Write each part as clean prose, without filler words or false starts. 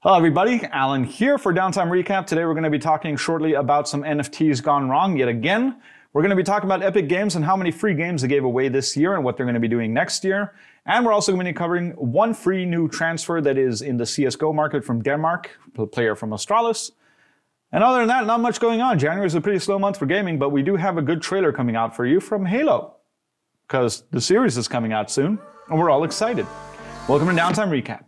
Hello everybody, Alan here for Downtime Recap. Today we're going to be talking shortly about some NFTs gone wrong yet again. We're going to be talking about Epic Games and how many free games they gave away this year and what they're going to be doing next year. And we're also going to be covering one free new transfer that is in the CSGO market from Denmark, a player from Astralis. And other than that, not much going on. January is a pretty slow month for gaming, but we do have a good trailer coming out for you from Halo, because the series is coming out soon and we're all excited. Welcome to Downtime Recap.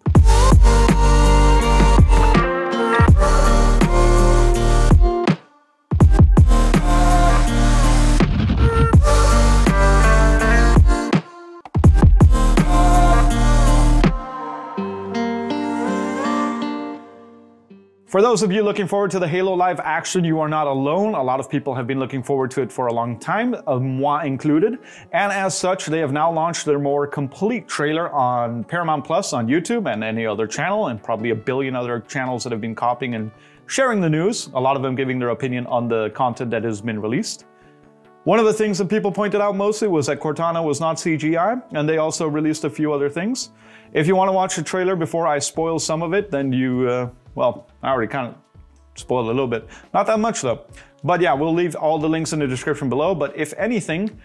For those of you looking forward to the Halo live action, you are not alone. A lot of people have been looking forward to it for a long time, moi included. And as such, they have now launched their more complete trailer on Paramount Plus on YouTube and any other channel, and probably a billion other channels that have been copying and sharing the news, a lot of them giving their opinion on the content that has been released. One of the things that people pointed out mostly was that Cortana was not CGI, and they also released a few other things. If you want to watch the trailer before I spoil some of it, then well, I already kind of spoiled a little bit. Not that much though. But yeah, we'll leave all the links in the description below. But if anything,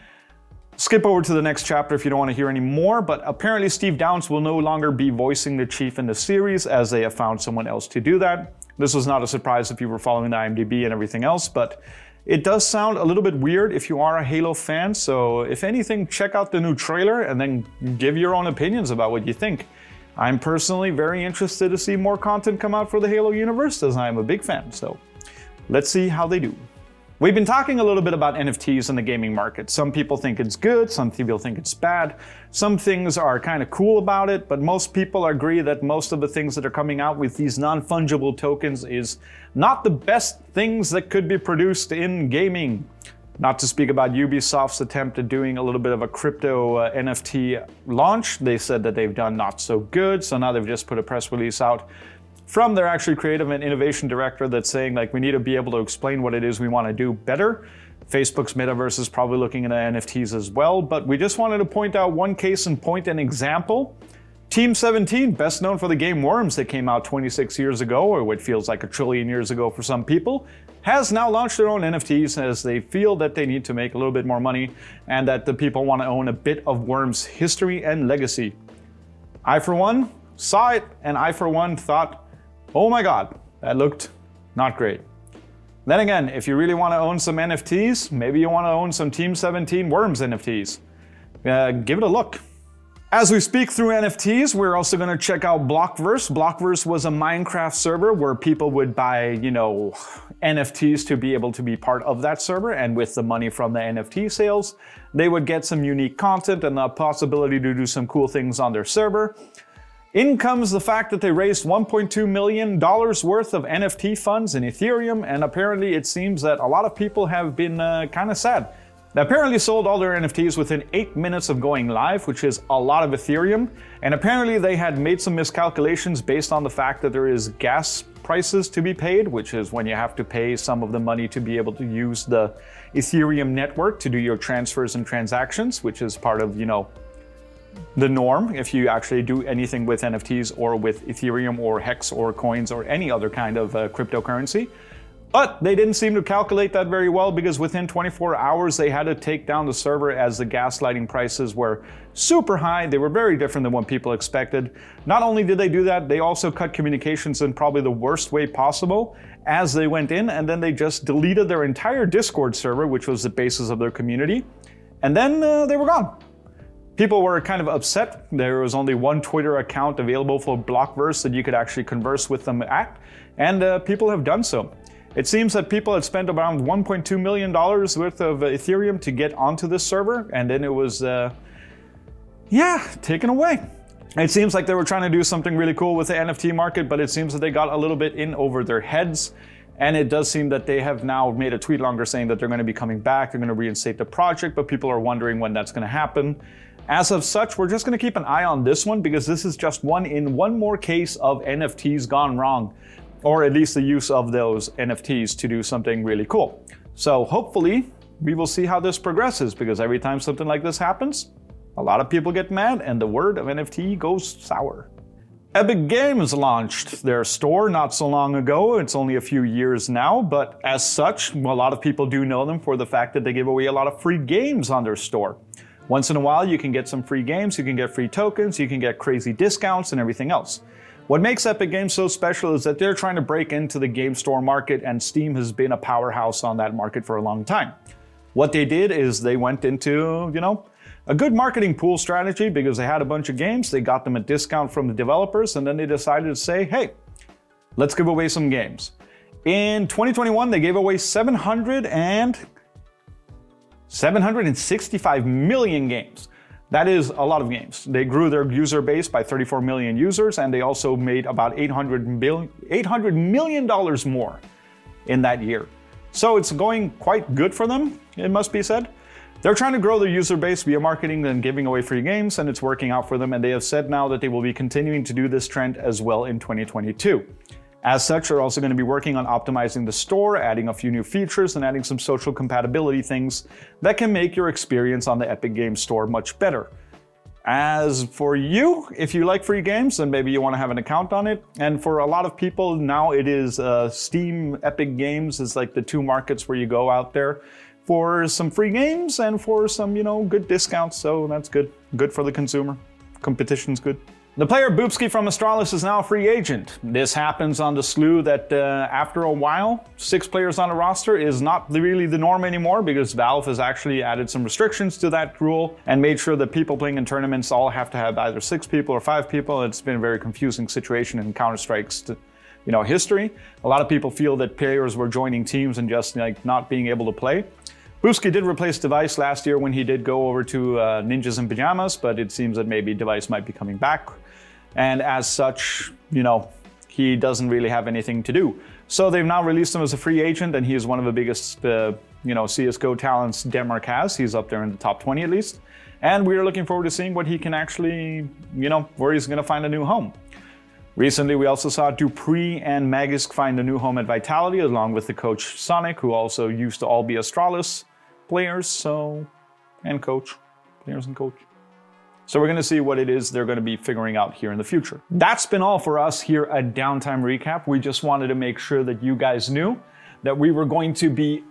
skip over to the next chapter if you don't want to hear any more. But apparently Steve Downes will no longer be voicing the Chief in the series, as they have found someone else to do that. This was not a surprise if you were following the IMDb and everything else, but it does sound a little bit weird if you are a Halo fan. So if anything, check out the new trailer and then give your own opinions about what you think. I'm personally very interested to see more content come out for the Halo universe, as I am a big fan, so let's see how they do. We've been talking a little bit about NFTs in the gaming market. Some people think it's good, some people think it's bad. Some things are kind of cool about it, but most people agree that most of the things that are coming out with these non-fungible tokens is not the best things that could be produced in gaming. Not to speak about Ubisoft's attempt at doing a little bit of a crypto NFT launch. They said that they've done not so good, so now they've just put a press release out from their actually creative and innovation director that's saying, like, we need to be able to explain what it is we want to do better. Facebook's metaverse is probably looking at NFTs as well, but we just wanted to point out one case in point, an example. Team 17, best known for the game Worms that came out 26 years ago, or what feels like a trillion years ago for some people, has now launched their own NFTs as they feel that they need to make a little bit more money and that the people want to own a bit of Worms' history and legacy. I, for one, saw it and I, for one, thought, oh my god, that looked not great. Then again, if you really want to own some NFTs, maybe you want to own some Team 17 Worms NFTs. Give it a look. As we speak through NFTs, we're also going to check out Blockverse. Blockverse was a Minecraft server where people would buy, NFTs to be able to be part of that server, and with the money from the NFT sales, they would get some unique content and the possibility to do some cool things on their server. In comes the fact that they raised $1.2 million worth of NFT funds in Ethereum, and apparently it seems that a lot of people have been kind of sad. They apparently sold all their NFTs within 8 minutes of going live, which is a lot of Ethereum, and apparently they had made some miscalculations based on the fact that there is gas prices to be paid, which is when you have to pay some of the money to be able to use the Ethereum network to do your transfers and transactions, which is part of, the norm if you actually do anything with NFTs or with Ethereum or Hex or coins or any other kind of cryptocurrency. But they didn't seem to calculate that very well, because within 24 hours they had to take down the server as the gaslighting prices were super high. They were very different than what people expected. Not only did they do that, they also cut communications in probably the worst way possible as they went in, and then they just deleted their entire Discord server, which was the basis of their community, and then they were gone. People were kind of upset. There was only one Twitter account available for Blockverse that you could actually converse with them at, and people have done so. It seems that people had spent around $1.2 million worth of Ethereum to get onto this server, and then it was, taken away. It seems like they were trying to do something really cool with the NFT market, but it seems that they got a little bit in over their heads, and it does seem that they have now made a tweet longer saying that they're going to be coming back, they're going to reinstate the project, but people are wondering when that's going to happen. As of such, we're just going to keep an eye on this one, because this is just one more case of NFTs gone wrong. Or at least the use of those NFTs to do something really cool. So hopefully we will see how this progresses, because every time something like this happens, a lot of people get mad and the word of NFT goes sour. Epic Games launched their store not so long ago. It's only a few years now, but as such, a lot of people do know them for the fact that they give away a lot of free games on their store. Once in a while, you can get some free games, you can get free tokens, you can get crazy discounts and everything else. What makes Epic Games so special is that they're trying to break into the game store market, and Steam has been a powerhouse on that market for a long time. What they did is they went into, a good marketing pool strategy because they had a bunch of games, they got them at discount from the developers, and then they decided to say, hey, let's give away some games. In 2021, they gave away 765 million games. That is a lot of games. They grew their user base by 34 million users, and they also made about $800 million more in that year. So it's going quite good for them, it must be said. They're trying to grow their user base via marketing and giving away free games, and it's working out for them, and they have said now that they will be continuing to do this trend as well in 2022. As such, they're also going to be working on optimizing the store, adding a few new features, and adding some social compatibility things that can make your experience on the Epic Games Store much better. As for you, if you like free games, then maybe you want to have an account on it. And for a lot of people, now it is Steam, Epic Games is like the two markets where you go out there for some free games and for some, good discounts. So that's good. Good for the consumer. Competition's good. The player Bubzkji from Astralis is now a free agent. This happens on the slew that after a while, 6 players on a roster is not really the norm anymore because Valve has actually added some restrictions to that rule and made sure that people playing in tournaments all have to have either 6 people or 5 people. It's been a very confusing situation in Counter-Strike's history. A lot of people feel that players were joining teams and just not being able to play. Bubzkji did replace Device last year when he did go over to Ninjas in Pajamas, but it seems that maybe Device might be coming back. And as such, he doesn't really have anything to do. So they've now released him as a free agent, and he is one of the biggest, CSGO talents Denmark has. He's up there in the top 20 at least. And we are looking forward to seeing what he can actually, where he's going to find a new home. Recently, we also saw Dupree and Magisk find a new home at Vitality, along with the coach Sonic, who also used to all be Astralis players, and players and coach. So we're going to see what it is they're going to be figuring out here in the future. That's been all for us here at Downtime Recap. We just wanted to make sure that you guys knew that we were going to be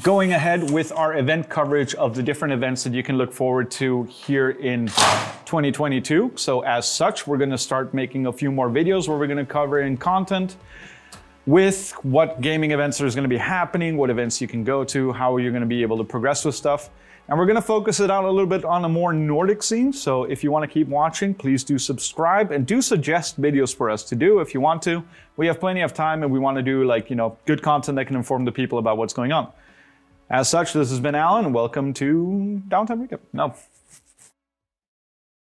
going ahead with our event coverage of the different events that you can look forward to here in 2022. So as such, we're going to start making a few more videos where we're going to cover in content with what gaming events there's going to be happening, what events you can go to, how you're going to be able to progress with stuff. And we're going to focus it out a little bit on a more Nordic scene. So if you want to keep watching, please do subscribe and do suggest videos for us to do if you want to. We have plenty of time and we want to do good content that can inform the people about what's going on. As such, this has been Alan. Welcome to Downtime Recap. No.